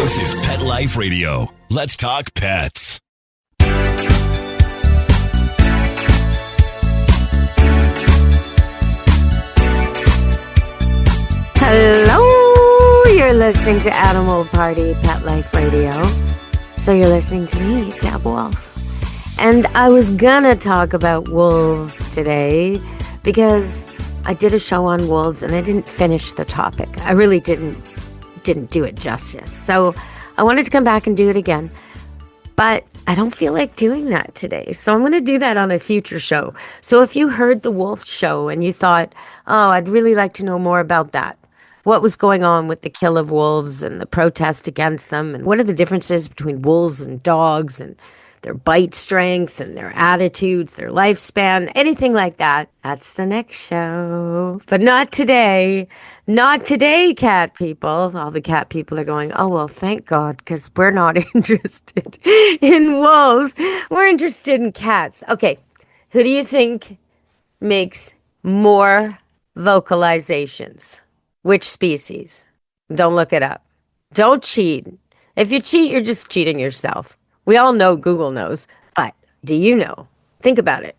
This is Pet Life Radio. Let's talk pets. Hello, you're listening to Animal Party Pet Life Radio. So you're listening to me, Deb Wolfe. And I was gonna talk about wolves today because I did a show on wolves and I didn't finish the topic. I really didn't do it justice. So I wanted to come back and do it again. But I don't feel like doing that today. So I'm going to do that on a future show. So if you heard the wolf show and you thought, oh, I'd really like to know more about that. What was going on with the kill of wolves and the protest against them? And what are the differences between wolves and dogs and their bite strength and their attitudes, their lifespan, anything like that? That's the next show. But not today. Not today, cat people. All the cat people are going, oh, well, thank God, because we're not interested in wolves. We're interested in cats. Okay, who do you think makes more vocalizations? Which species? Don't look it up. Don't cheat. If you cheat, you're just cheating yourself. We all know Google knows, but do you know? Think about it.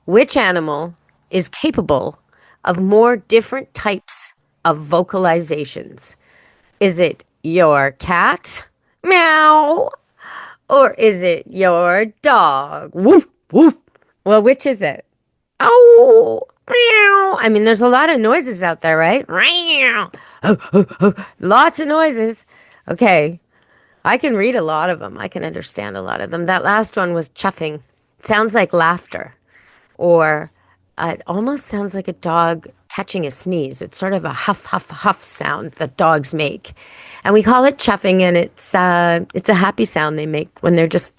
Which animal is capable of more different types of vocalizations? Is it your cat? Meow. Or is it your dog? Woof, woof. Well, which is it? Oh, meow. I mean, there's a lot of noises out there, right? Meow. Lots of noises. Okay. I can read a lot of them. I can understand a lot of them. That last one was chuffing. It sounds like laughter. Or it almost sounds like a dog catching a sneeze. It's sort of a huff, huff, huff sound that dogs make. And we call it chuffing, and it's a happy sound they make when they're just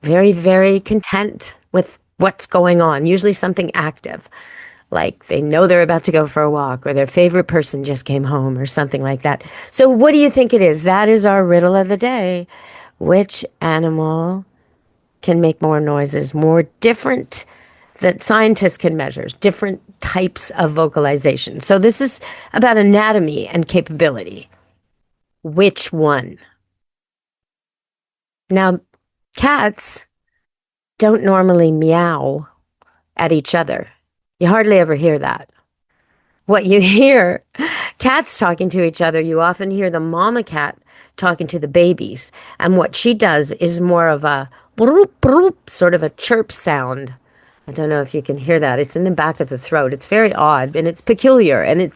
very, very content with what's going on. Usually something active. Like they know they're about to go for a walk or their favorite person just came home or something like that. So what do you think it is? That is our riddle of the day. Which animal can make more noises, more different that scientists can measure, different types of vocalization? So this is about anatomy and capability. Which one? Now, cats don't normally meow at each other. You hardly ever hear that. What you hear, cats talking to each other, you often hear the mama cat talking to the babies. And what she does is more of a broop, broop, sort of a chirp sound. I don't know if you can hear that. It's in the back of the throat. It's very odd and it's peculiar. And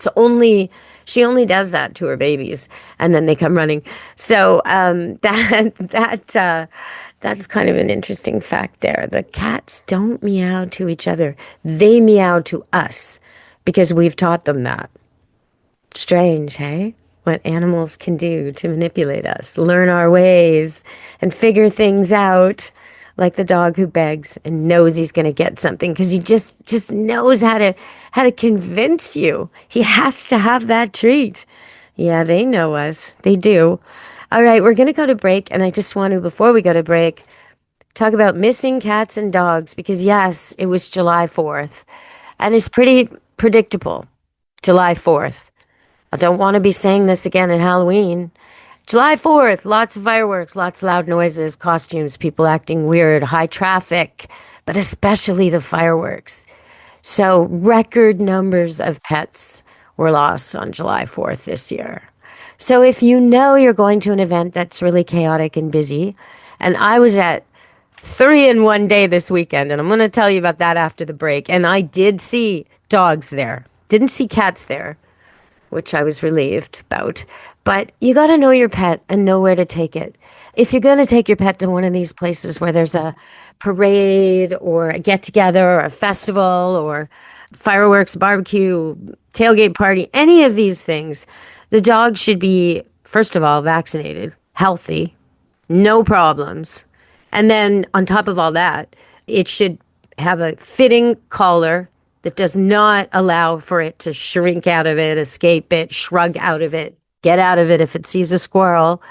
she only does that to her babies. And then they come running. So that's kind of an interesting fact there. The cats don't meow to each other. They meow to us because we've taught them that. Strange, hey? What animals can do to manipulate us, learn our ways, and figure things out, like the dog who begs and knows he's going to get something because he just knows how to convince you. He has to have that treat. Yeah, they know us. They do. All right, we're going to go to break, and I just want to, before we go to break, talk about missing cats and dogs, because yes, it was July 4th, and it's pretty predictable, July 4th. I don't want to be saying this again at Halloween. July 4th, lots of fireworks, lots of loud noises, costumes, people acting weird, high traffic, but especially the fireworks. So record numbers of pets were lost on July 4th this year. So if you know you're going to an event that's really chaotic and busy, and I was at 3 in one day this weekend, and I'm going to tell you about that after the break, and I did see dogs there, didn't see cats there, which I was relieved about, but you got to know your pet and know where to take it. If you're going to take your pet to one of these places where there's a parade or a get-together or a festival or fireworks, barbecue, tailgate party, any of these things, the dog should be, first of all, vaccinated, healthy, no problems. And then on top of all that, it should have a fitting collar that does not allow for it to shrink out of it, escape it, shrug out of it, get out of it if it sees a squirrel,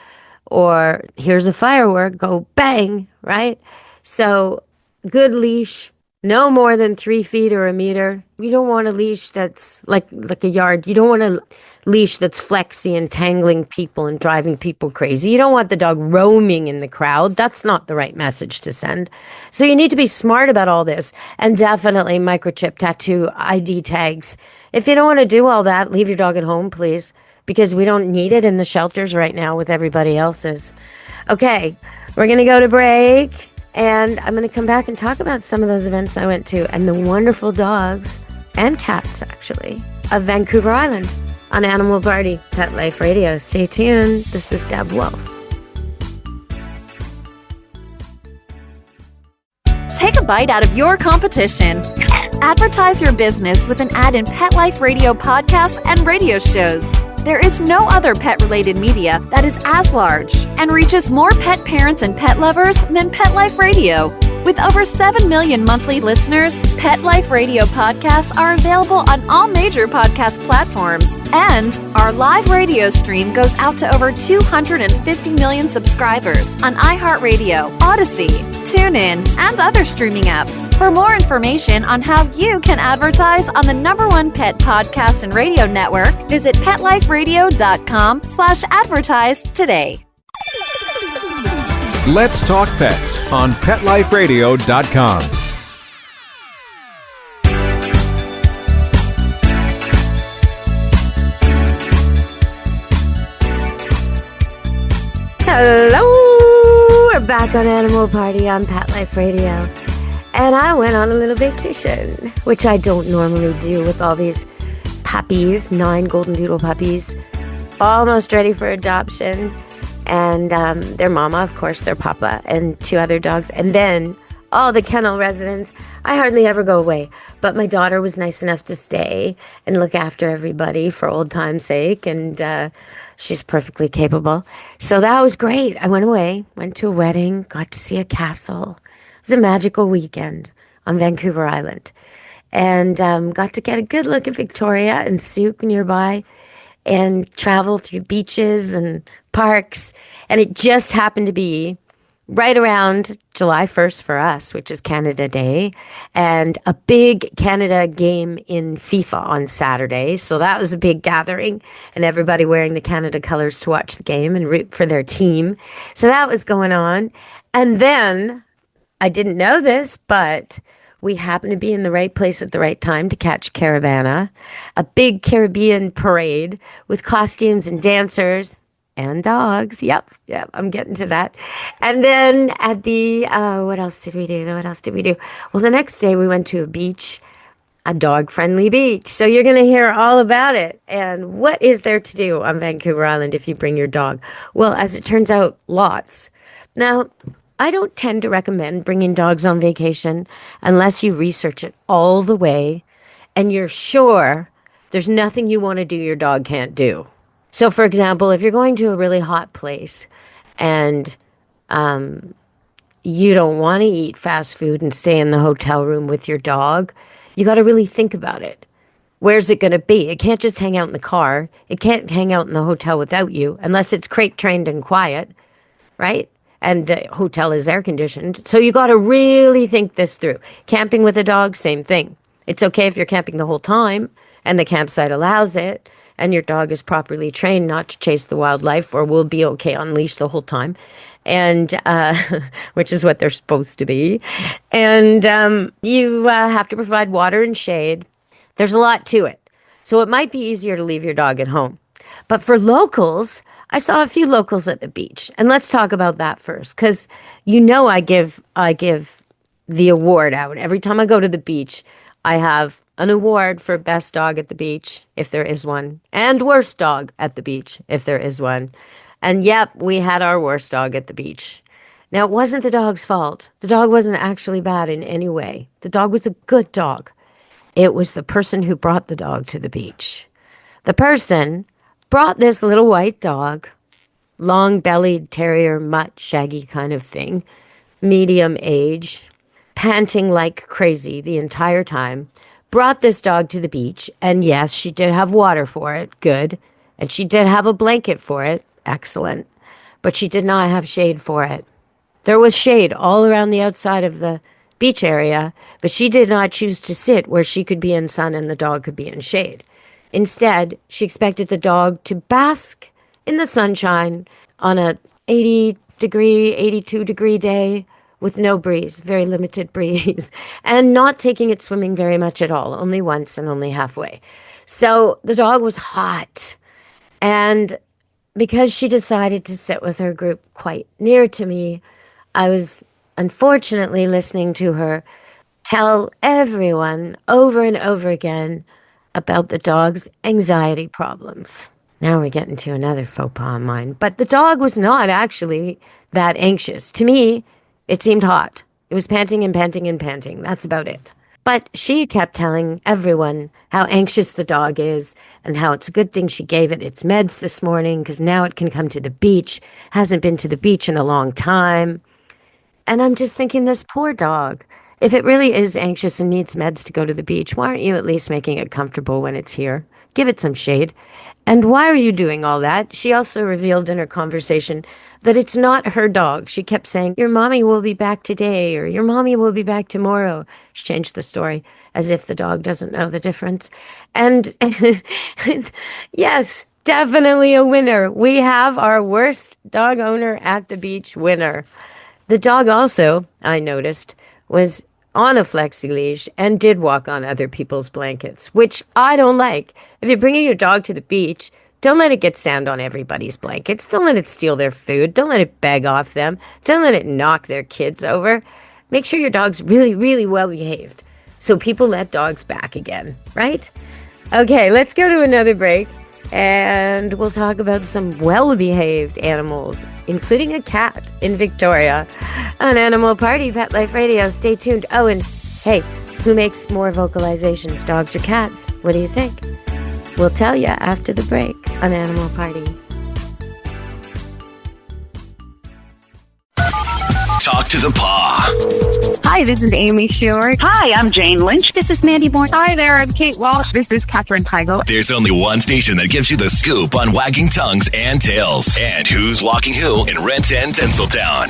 or here's a firework, go bang, right? So good leash, No more than 3 feet or a meter. You don't want a leash that's like a yard. You don't want a leash that's flexy and tangling people and driving people crazy. You don't want the dog roaming in the crowd. That's not the right message to send. So you need to be smart about all this, and definitely microchip, tattoo, ID tags. If you don't want to do all that, leave your dog at home, please, because we don't need it in the shelters right now with everybody else's. Okay, we're going to go to break. And I'm going to come back and talk about some of those events I went to and the wonderful dogs and cats, actually, of Vancouver Island on Animal Party Pet Life Radio. Stay tuned. This is Deb Wolfe. Take a bite out of your competition. Advertise your business with an ad in Pet Life Radio podcasts and radio shows. There is no other pet-related media that is as large and reaches more pet parents and pet lovers than Pet Life Radio. With over 7 million monthly listeners, Pet Life Radio podcasts are available on all major podcast platforms. And our live radio stream goes out to over 250 million subscribers on iHeartRadio, Odyssey, TuneIn, and other streaming apps. For more information on how you can advertise on the #1 pet podcast and radio network, visit PetLifeRadio.com/advertise today. Let's Talk Pets on PetLifeRadio.com. Hello! We're back on Animal Party on Pet Life Radio. And I went on a little vacation, which I don't normally do with all these puppies, 9 golden doodle puppies, almost ready for adoption. And their mama, of course, their papa, and 2 other dogs. And then all the kennel residents. I hardly ever go away. But my daughter was nice enough to stay and look after everybody for old time's sake. And she's perfectly capable. So that was great. I went away, went to a wedding, got to see a castle. It was a magical weekend on Vancouver Island. And got to get a good look at Victoria and Souk nearby and travel through beaches and parks. And it just happened to be right around July 1st for us, which is Canada Day, and a big Canada game in FIFA on Saturday. So that was a big gathering, and everybody wearing the Canada colors to watch the game and root for their team. So that was going on. And then, I didn't know this, but we happened to be in the right place at the right time to catch Caravana, a big Caribbean parade with costumes and dancers and dogs. Yep, I'm getting to that. And then at the, what else did we do? Well, the next day we went to a beach, a dog-friendly beach. So you're going to hear all about it. And what is there to do on Vancouver Island if you bring your dog? Well, as it turns out, lots. Now, I don't tend to recommend bringing dogs on vacation unless you research it all the way and you're sure there's nothing you want to do your dog can't do. So, for example, if you're going to a really hot place and you don't want to eat fast food and stay in the hotel room with your dog, you got to really think about it. Where's it going to be? It can't just hang out in the car. It can't hang out in the hotel without you unless it's crate trained and quiet, right? And the hotel is air conditioned. So you got to really think this through. Camping with a dog, same thing. It's okay if you're camping the whole time and the campsite allows it and your dog is properly trained not to chase the wildlife or will be okay on leash the whole time, and which is what they're supposed to be. And you have to provide water and shade. There's a lot to it. So it might be easier to leave your dog at home. But for locals, I saw a few locals at the beach. And let's talk about that first, because I give the award out. Every time I go to the beach, I have an award for best dog at the beach, if there is one, and worst dog at the beach, if there is one. And yep, we had our worst dog at the beach. Now, it wasn't the dog's fault. The dog wasn't actually bad in any way. The dog was a good dog. It was the person who brought the dog to the beach. The person brought this little white dog, long-bellied terrier, mutt, shaggy kind of thing, medium age, panting like crazy the entire time, brought this dog to the beach, and yes, she did have water for it, good, and she did have a blanket for it, excellent, but she did not have shade for it. There was shade all around the outside of the beach area, but she did not choose to sit where she could be in sun and the dog could be in shade. Instead, she expected the dog to bask in the sunshine on a 80-degree, 82-degree day with no breeze, very limited breeze, and not taking it swimming very much at all, only once and only halfway. So the dog was hot. And because she decided to sit with her group quite near to me, I was unfortunately listening to her tell everyone over and over again about the dog's anxiety problems. Now we're getting to another faux pas of mine. But the dog was not actually that anxious. To me, it seemed hot. It was panting and panting and panting. That's about it. But she kept telling everyone how anxious the dog is and how it's a good thing she gave it its meds this morning because now it can come to the beach. Hasn't been to the beach in a long time. And I'm just thinking, this poor dog, if it really is anxious and needs meds to go to the beach, why aren't you at least making it comfortable when it's here? Give it some shade. And why are you doing all that? She also revealed in her conversation that it's not her dog. She kept saying, your mommy will be back today, or your mommy will be back tomorrow. She changed the story as if the dog doesn't know the difference. And yes, definitely a winner. We have our worst dog owner at the beach winner. The dog also, I noticed, was on a flexi leash and did walk on other people's blankets, which I don't like. If you're bringing your dog to the beach, don't let it get sand on everybody's blankets. Don't let it steal their food. Don't let it beg off them. Don't let it knock their kids over. Make sure your dog's really, really well behaved so people let dogs back again, right? Okay, let's go to another break and we'll talk about some well-behaved animals, including a cat in Victoria on Animal Party, Pet Life Radio. Stay tuned. Oh, and hey, who makes more vocalizations, dogs or cats? What do you think? We'll tell you after the break on Animal Party. Talk to the paw. Hi, this is Amy Shore. Hi, I'm Jane Lynch. This is Mandy Bourne. Hi there, I'm Kate Walsh. This is Catherine Heigl. There's only one station that gives you the scoop on wagging tongues and tails. And who's walking who in Renton and Tinseltown.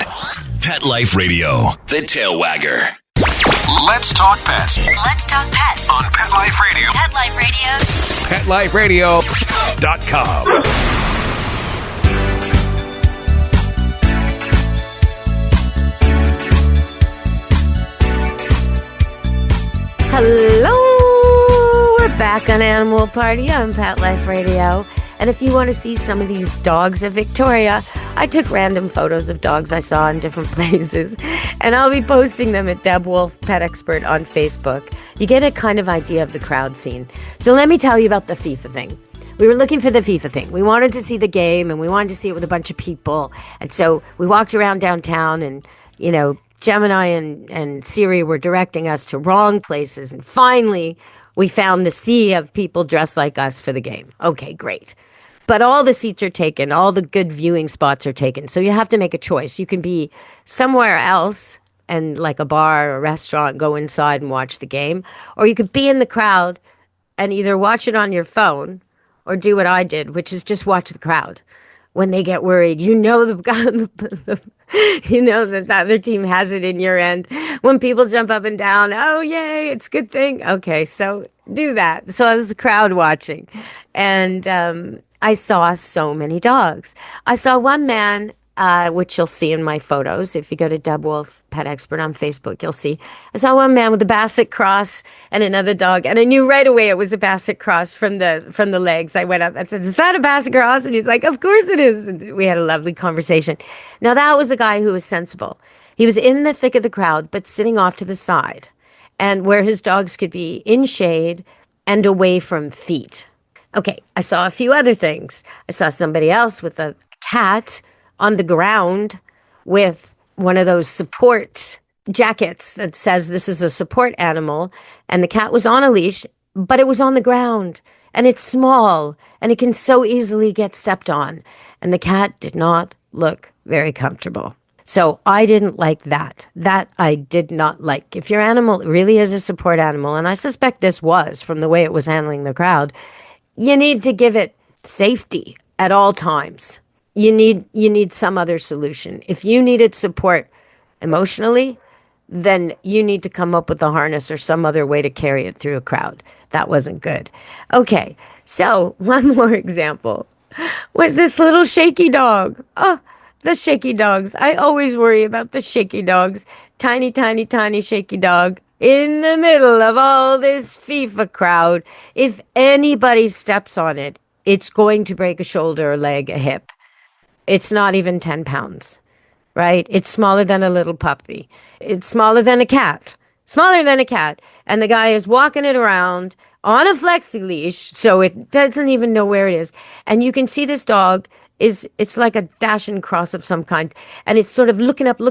Pet Life Radio, the tail wagger. Let's talk pets. Let's talk pets On Pet Life Radio. Pet Life Radio. PetLifeRadio.com. Hello! We're back on Animal Party on Pet Life Radio. And if you want to see some of these dogs of Victoria, I took random photos of dogs I saw in different places. And I'll be posting them at Deb Wolfe, Pet Expert on Facebook. You get a kind of idea of the crowd scene. So let me tell you about the FIFA thing. We were looking for the FIFA thing. We wanted to see the game and we wanted to see it with a bunch of people. And so we walked around downtown and, you know, Gemini and Siri were directing us to wrong places. And finally, we found the sea of people dressed like us for the game. Okay, great. But all the seats are taken. All the good viewing spots are taken. So you have to make a choice. You can be somewhere else and like a bar or a restaurant, go inside and watch the game. Or you could be in the crowd and either watch it on your phone or do what I did, which is just watch the crowd. When they get worried, you know you know that the other team has it in your end. When people jump up and down, oh, yay, it's a good thing. Okay, so do that. So I was crowd watching. And I saw so many dogs. I saw one man, which you'll see in my photos. If you go to Deb Wolfe, Pet Expert on Facebook, you'll see. I saw one man with a Basset Cross and another dog. And I knew right away it was a Basset Cross from the legs. I went up and said, is that a Basset Cross? And he's like, of course it is. And we had a lovely conversation. Now, that was a guy who was sensible. He was in the thick of the crowd, but sitting off to the side and where his dogs could be in shade and away from feet. Okay, I saw a few other things. I saw somebody else with a cat on the ground with one of those support jackets that says this is a support animal. And the cat was on a leash, but it was on the ground. And it's small, and it can so easily get stepped on. And the cat did not look very comfortable. So I didn't like that. That I did not like. If your animal really is a support animal, and I suspect this was from the way it was handling the crowd, you need to give it safety at all times. You need some other solution. If you needed support emotionally, then you need to come up with a harness or some other way to carry it through a crowd. That wasn't good. Okay, so one more example was this little shaky dog. Oh, the shaky dogs. I always worry about the shaky dogs. Tiny, tiny, tiny shaky dog in the middle of all this FIFA crowd. If anybody steps on it, it's going to break a shoulder, a leg, a hip. It's not even 10 pounds, right? It's smaller than a little puppy. It's smaller than a cat. Smaller than a cat. And the guy is walking it around on a flexi leash, so it doesn't even know where it is. And you can see this dog it's like a dash and cross of some kind. And it's sort of looking up,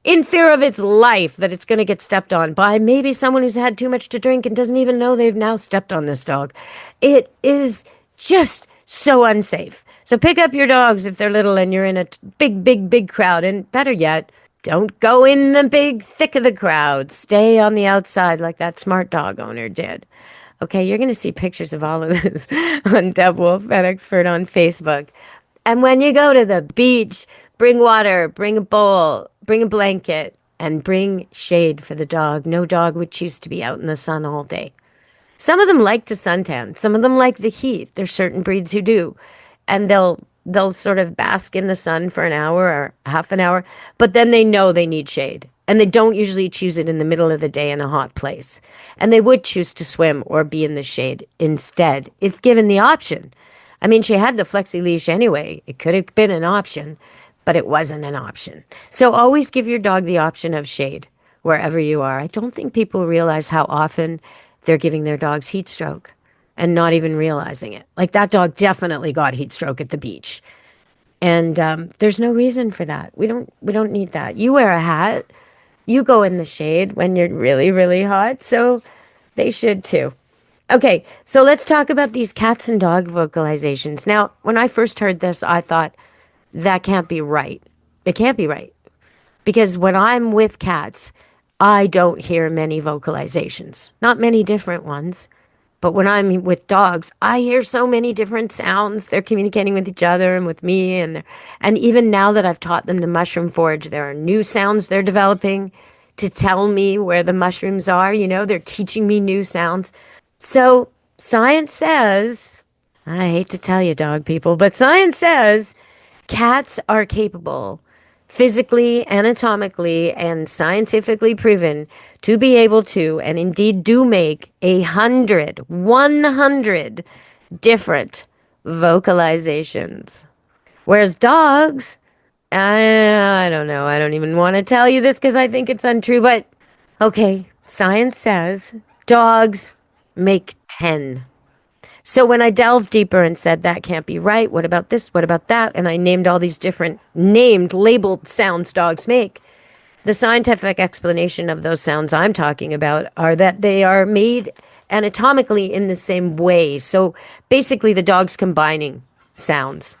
in fear of its life that it's going to get stepped on by maybe someone who's had too much to drink and doesn't even know they've now stepped on this dog. It is just so unsafe. So pick up your dogs if they're little and you're in a big crowd. And better yet, don't go in the big thick of the crowd. Stay on the outside like that smart dog owner did. Okay, you're going to see pictures of all of this on Deb Wolfe, Pet Expert on Facebook. And when you go to the beach, bring water, bring a bowl, bring a blanket, and bring shade for the dog. No dog would choose to be out in the sun all day. Some of them like to suntan. Some of them like the heat. There's certain breeds who do. And they'll sort of bask in the sun for an hour or half an hour, but then they know they need shade. And they don't usually choose it in the middle of the day in a hot place. And they would choose to swim or be in the shade instead, if given the option. I mean, she had the flexi leash anyway. It could have been an option, but it wasn't an option. So always give your dog the option of shade wherever you are. I don't think people realize how often they're giving their dogs heat stroke and not even realizing it. Like that dog definitely got heat stroke at the beach. And there's no reason for that. We don't need that. You wear a hat. You go in the shade when you're really, really hot, so they should too. Okay, so let's talk about these cats and dog vocalizations. Now, when I first heard this, I thought, that can't be right. It can't be right. Because when I'm with cats, I don't hear many vocalizations. Not many different ones. But when I'm with dogs, I hear so many different sounds. They're communicating with each other and with me. And even now that I've taught them to mushroom forage, there are new sounds they're developing to tell me where the mushrooms are. You know, they're teaching me new sounds. So science says, I hate to tell you, dog people, but science says cats are capable, physically, anatomically, and scientifically proven to be able to, and indeed do make 100 different vocalizations. Whereas dogs, I don't know, I don't even want to tell you this because I think it's untrue, but okay, science says dogs make 10. So when I delved deeper and said, that can't be right, what about this, what about that, and I named all these different labeled sounds dogs make, the scientific explanation of those sounds I'm talking about are that they are made anatomically in the same way. So basically the dog's combining sounds.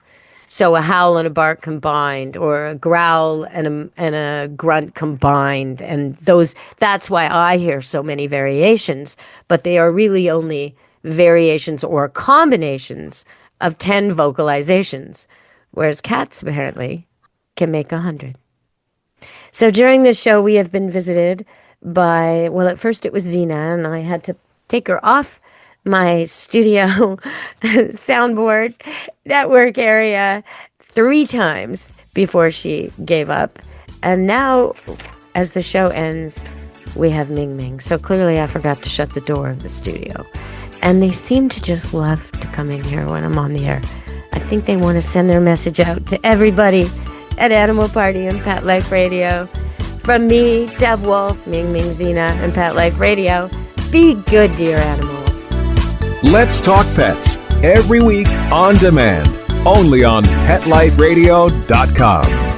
So a howl and a bark combined, or a growl and a grunt combined. And that's why I hear so many variations, but they are really only variations or combinations of 10 vocalizations, whereas cats apparently can make 100. So during this show, we have been visited by, well, at first it was Xena, and I had to take her off my studio soundboard network area 3 times before she gave up. And now, as the show ends, we have Ming Ming. So clearly I forgot to shut the door of the studio. And they seem to just love to come in here when I'm on the air. I think they want to send their message out to everybody at Animal Party and Pet Life Radio. From me, Deb Wolfe, Ming Ming, Xena, and Pet Life Radio, be good to your animals. Let's Talk Pets, every week on demand, only on PetLifeRadio.com.